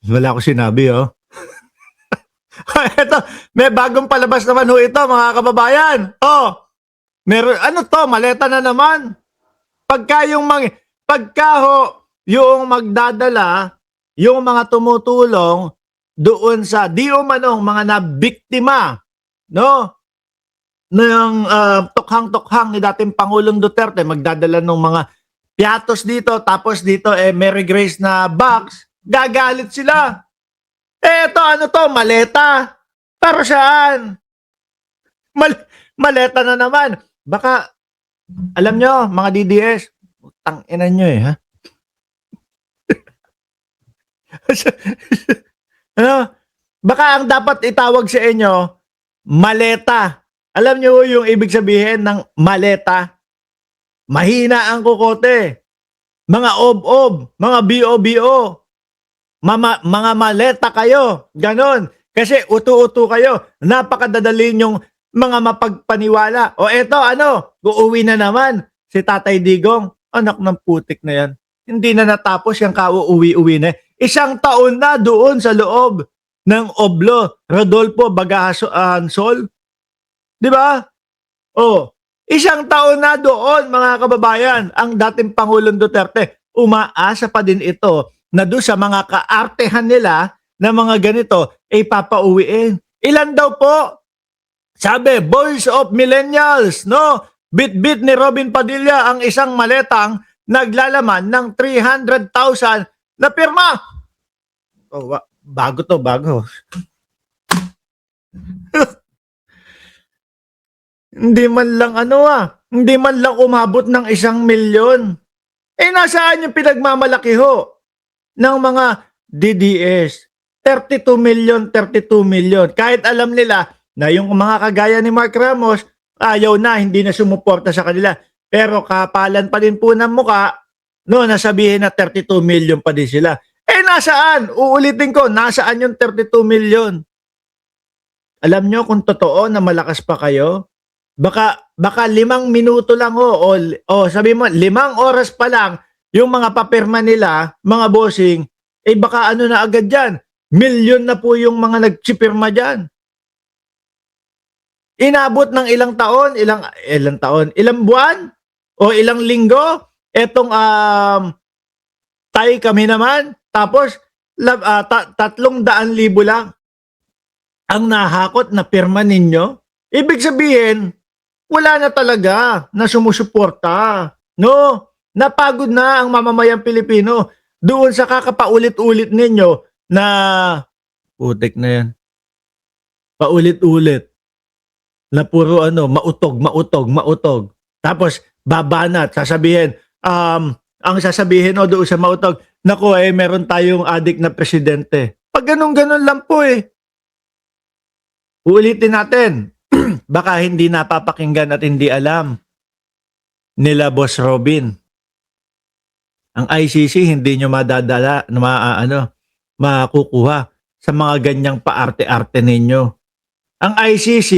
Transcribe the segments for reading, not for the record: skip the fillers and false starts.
Wala akong sinabi, oh. Ito, may bagong palabas naman ho ito, mga kababayan. Oh, meron, ano to, maleta na naman. Pagka ho, yung magdadala, yung mga tumutulong doon sa di umanong mga nabiktima, no? Ng tokhang-tokhang ni dating Pangulong Duterte, magdadala ng mga piatos dito, tapos dito Mary Grace na box, gagalit sila. Eto, ano to, maleta. Para saan? Mal maleta na naman. Baka, alam nyo, mga DDS, tang-ina nyo ha? Ano? Baka ang dapat itawag sa inyo, maleta. Alam nyo yung ibig sabihin ng maleta? Mahina ang kukote. Mga ob-ob, mga BO-BO. Mga maleta kayo. Ganon. Kasi utu-utu kayo. Napakadadali yung mga mapagpaniwala. O eto, ano? Uuwi na naman si Tatay Digong. Anak ng putik na yan. Hindi na natapos yung kauuwi-uwi na. Isang taon na doon sa loob ng Oblo. Rodolfo Bagahansol. Di ba? Oh, isang taon na doon, mga kababayan, ang dating Pangulong Duterte. Umaasa pa din ito na doon sa mga kaartehan nila na mga ganito, ay papauwiin. Ilan daw po? Sabi, Voice of Millennials, no? Bit-bit ni Robin Padilla ang isang maletang naglalaman ng 300,000 na pirma. Oh, bago to, bago. Hindi man lang hindi man lang umabot ng 1,000,000. Nasaan yung pinagmamalaki ho ng mga DDS? 32 million, 32 million. Kahit alam nila na yung mga kagaya ni Mark Ramos, ayaw na, hindi na sumuporta sa kanila. Pero kapalan pa din po ng muka, no, nasabihin na 32 million pa din sila. Nasaan? Uulitin ko, nasaan yung 32 million? Alam nyo kung totoo na malakas pa kayo? Baka 5 minuto lang o sabi mo 5 oras pa lang yung mga papirma nila, mga bossing, baka ano na agad diyan. Milyon na po yung mga nagsipirma diyan. Inabot ng ilang taon, ilang buwan o ilang linggo etong tay kami naman, tapos 300,000 lang ang nahakot na pirma ninyo. Ibig sabihin, wala na talaga na sumusuporta. No? Napagod na ang mamamayang Pilipino doon sa kakapaulit-ulit ninyo na putik na yan. Paulit-ulit. Na puro mautog. Tapos babanat, sasabihin, ang sasabihin doon sa mautog, naku meron tayong adik na presidente. Pag ganun-ganun lang po Uulitin natin. Baka hindi napapakinggan at hindi alam nila Boss Robin. Ang ICC hindi nyo madadala, makukuha sa mga ganyang paarte-arte ninyo. Ang ICC,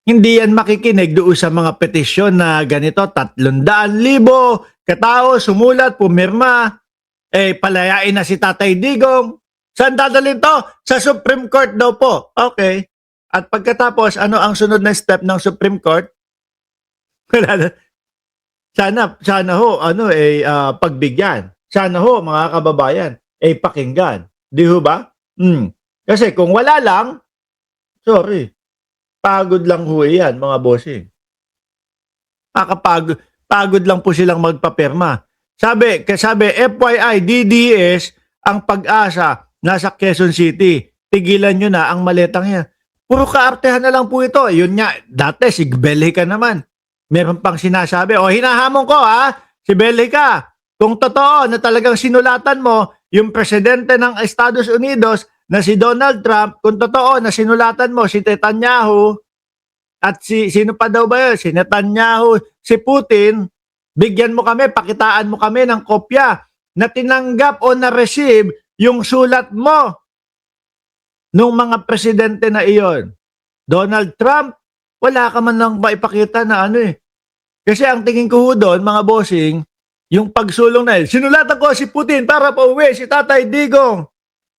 hindi yan makikinig doon sa mga petisyon na ganito, 300,000 katao sumulat, pumirma, palayain na si Tatay Digong. Saan dadalhin to? Sa Supreme Court daw po. Okay. At pagkatapos, ano ang sunod na step ng Supreme Court? Sana ho, pagbigyan. Sana ho, mga kababayan, pakinggan. Di ho ba? Kasi kung wala lang, sorry, pagod lang ho yan, mga bossing. Pagod lang po silang magpapirma. Sabi, FYI, DDS, ang Pag-asa, nasa Quezon City. Tigilan nyo na ang maletang yan. Puro kaartehan na lang po ito. Yun nga, dati si Bellica naman. Meron pang sinasabi. Hinahamon ko si Bellica. Kung totoo na talagang sinulatan mo yung presidente ng Estados Unidos na si Donald Trump, kung totoo na sinulatan mo si Netanyahu at sino pa daw ba yun? Si Netanyahu, si Putin, bigyan mo kami, pakitaan mo kami ng kopya na tinanggap o na-receive yung sulat mo nung mga presidente na iyon. Donald Trump, wala ka man lang maipakita na Kasi ang tingin ko doon, mga bossing, yung pagsulong na sinulatan ko si Putin para pauwi si Tatay Digong.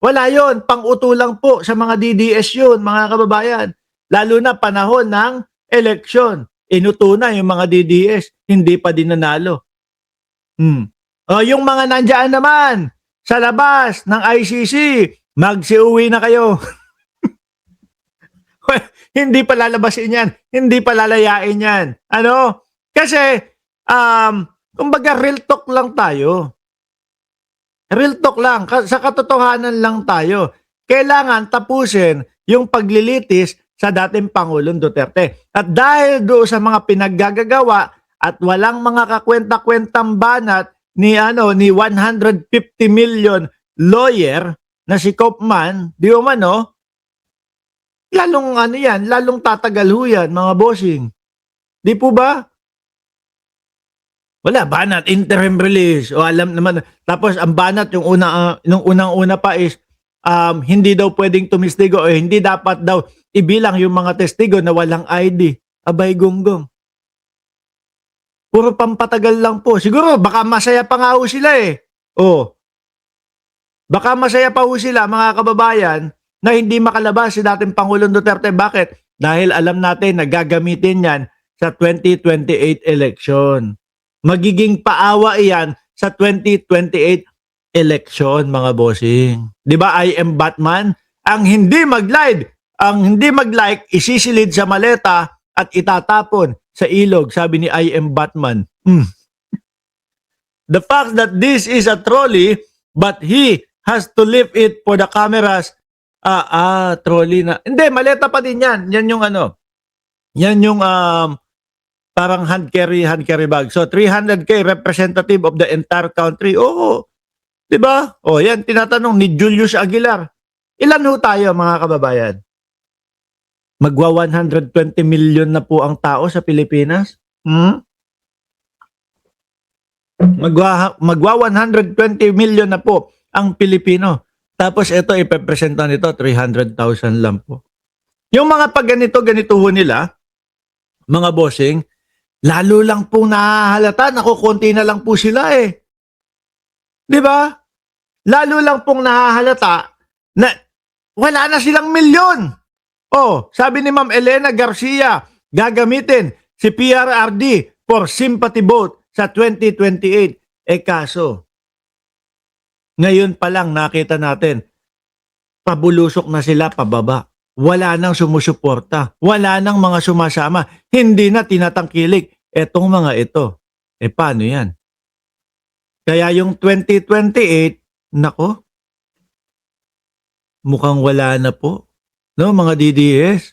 Wala yon, pang-uto lang po sa mga DDS yun, mga kababayan. Lalo na panahon ng eleksyon. Inuto na yung mga DDS, hindi pa din nanalo. O yung mga nandiyan naman sa labas ng ICC, magsiuwi na kayo. Hindi pa lalabasin yan. Hindi pa lalayain yan. Ano? Kasi, kumbaga real talk lang tayo. Real talk lang. Sa katotohanan lang tayo. Kailangan tapusin yung paglilitis sa dating Pangulong Duterte. At dahil doon sa mga pinaggagawa at walang mga kakwenta-kwentang banat ni 150 million lawyer na si Kaufman, di umano, lalong lalong tatagal ho yan, mga bossing. Di po ba? Wala, banat, interim release. O alam naman, tapos ang banat, nung unang-una pa is, hindi daw pwedeng tumistigo o hindi dapat daw ibilang yung mga testigo na walang ID. Abay gonggong. Puro pampatagal lang po. Siguro, baka masaya pa nga ho sila eh. O, baka masaya pa ho sila, mga kababayan, na hindi makalabas si dating Pangulong Duterte. Bakit? Dahil alam natin na gagamitin yan sa 2028 election. Magiging paawa iyan sa 2028 election, mga bossing. Di ba, I am Batman? Ang hindi mag-like, isisilid sa maleta at itatapon sa ilog, sabi ni I am Batman. The fact that this is a trolley, but he has to lift it for the cameras. Trolley na. Hindi, maleta pa din yan. Yan yung yan yung parang hand carry bag. So 300k representative of the entire country. Oo. 'Di ba? O yan tinatanong ni Julius Aguilar. Ilan ho tayo, mga kababayan? Magwa 120 million na po ang tao sa Pilipinas? Magwa 120 million na po ang Pilipino. Tapos ito ipepresenta nito 300,000 lang po. Yung mga pag ganito ho nila, mga bossing, lalo lang pong nahahalata, konti na lang po sila eh. Di ba? Lalo lang pong nahahalata na wala na silang milyon. Oh, sabi ni Ma'am Elena Garcia, gagamitin si PRRD for sympathy vote sa 2028. Kaso, ngayon pa lang nakita natin, pabulusok na sila pababa. Wala nang sumusuporta. Wala nang mga sumasama. Hindi na tinatangkilik etong mga ito. Paano yan? Kaya yung 2028, nako, mukhang wala na po. No, mga DDS.